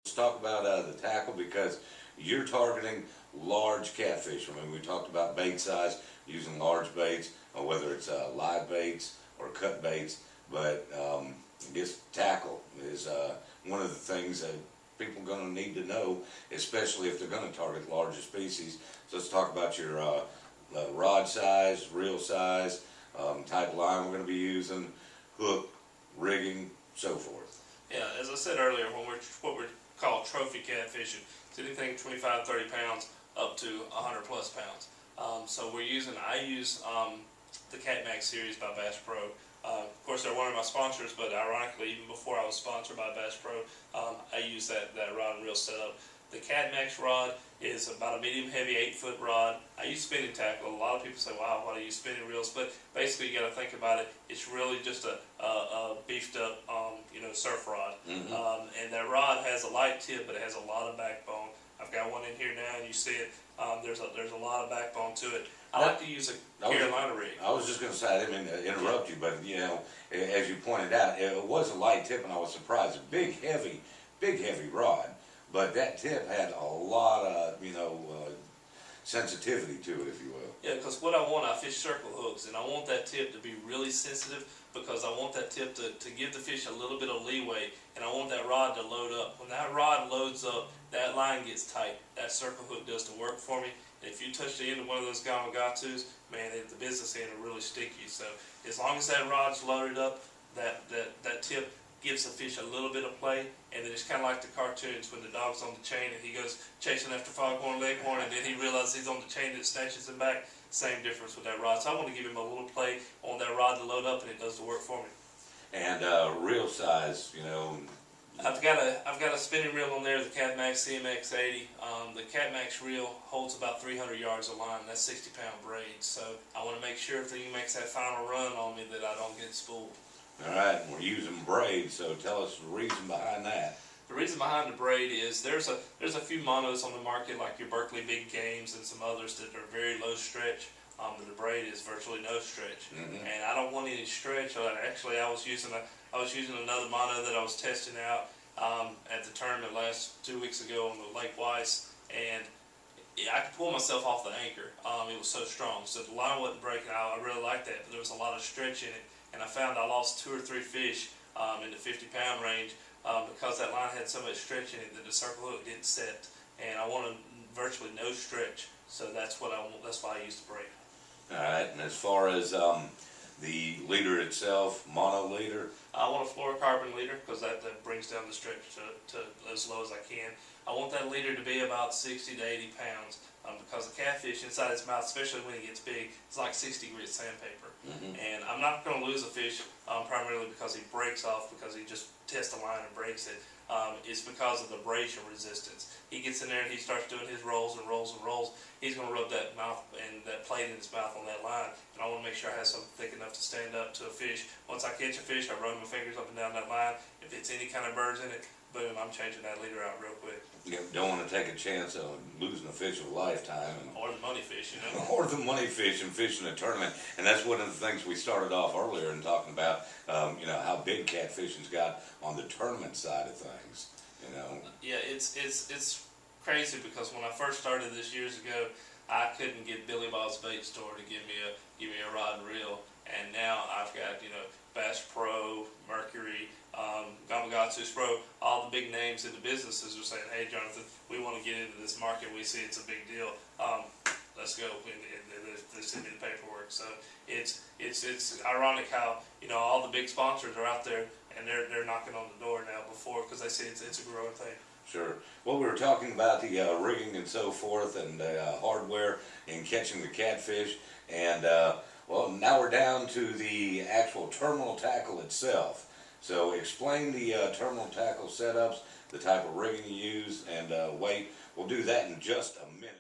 Let's talk about the tackle because you're targeting large catfish. I mean, we talked about bait size, using large baits, or whether it's live baits or cut baits. But I guess tackle is one of the things that people are going to need to know, especially if they're going to target larger species. So let's talk about your rod size, reel size, type of line we're going to be using, hook, rigging, so forth. Yeah, as I said earlier, when what we call trophy catfishing, it's anything 25, 30 pounds up to 100 plus pounds. So I use the Cat Max series by Bass Pro. Of course, they're one of my sponsors, but ironically, even before I was sponsored by Bass Pro, I use that rod and reel setup. The Cat Max rod is about a medium heavy 8-foot rod. I use spinning tackle. A lot of people say, wow, why do you use spinning reels? But basically, you got to think about it. It's really just a beefed up, surf rod. And that rod has a light tip, but it has a lot of backbone. I've got one in here now, and you see it. There's a lot of backbone to it. I like to use a Carolina rig. I was just going to say, I didn't mean to interrupt you, but as you pointed out, it was a light tip, and I was surprised. A big, heavy rod, but that tip had a lot of, sensitivity to it, if you will. Yeah, because what I fish circle hooks, and I want that tip to be really sensitive because I want that tip to give the fish a little bit of leeway, and I want that rod to load up. When that rod loads up, that line gets tight. That circle hook does the work for me. And if you touch the end of one of those Gamagatus, man, the business end are really sticky. So as long as that rod's loaded up, that tip gives the fish a little bit of play, and then it's kind of like the cartoons when the dog's on the chain and he goes chasing after foghorn leghorn, and then he realizes he's on the chain that snatches him back. Same difference with that rod. So I want to give him a little play on that rod to load up, and it does the work for me. And reel size, I've got a spinning reel on there, the Cat Max CMX 80. The Cat Max reel holds about 300 yards of line. That's 60-pound braid. So I want to make sure if he makes that final run on me that I don't get spooled. All right, and we're using braid, so tell us the reason behind that. The reason behind the braid is there's a few monos on the market, like your Berkeley Big Games and some others that are very low stretch. But the braid is virtually no stretch, and I don't want any stretch. Actually, I was using another mono that I was testing out at the tournament 2 weeks ago on the Lake Weiss, and I could pull myself off the anchor. It was so strong, so the line wasn't breaking. I really liked that, but there was a lot of stretch in it. And I found I lost 2 or 3 fish in the 50-pound range because that line had so much stretch in it that the circle hook didn't set. And I wanted virtually no stretch, so that's why I used the braid. All right, and as far as the leader itself, mono leader? I want a fluorocarbon leader because that brings down the stretch to as low as I can. I want that leader to be about 60 to 80 pounds because the catfish inside its mouth, especially when it gets big, it's like 60 grit sandpaper. And I'm not going to lose a fish primarily because he breaks off, because he just tests the line and breaks it. It's because of the abrasion resistance. He gets in there and he starts doing his rolls and rolls and rolls. He's going to rub that mouth and that plate in his mouth on that line, and I want to make sure I have something thick enough to stand up to a fish. Once I catch a fish, I run my fingers up and down that line. If it's any kind of birds in it, boom, I'm changing that leader out real quick. You don't want to take a chance of losing a fish of a lifetime. Or the money fish, Or the money fish and fishing a tournament. And that's one of the things we started off earlier in talking about, how big catfishing's got on the tournament side of things, Yeah, it's crazy because when I first started this years ago, I couldn't get Billy Bob's Bait Store to give me a rod and reel, and now I've got Bass Pro, Mercury, Gamagatus Pro, all the big names in the businesses are saying, hey Jonathan, we want to get into this market, we see it's a big deal, let's go, and they send me the paperwork. So it's ironic how all the big sponsors are out there and they're knocking on the door now because they see it's a growing thing. Sure. Well, we were talking about the rigging and so forth, and hardware in catching the catfish, and well, now we're down to the actual terminal tackle itself. So explain the terminal tackle setups, the type of rigging you use, and weight. We'll do that in just a minute.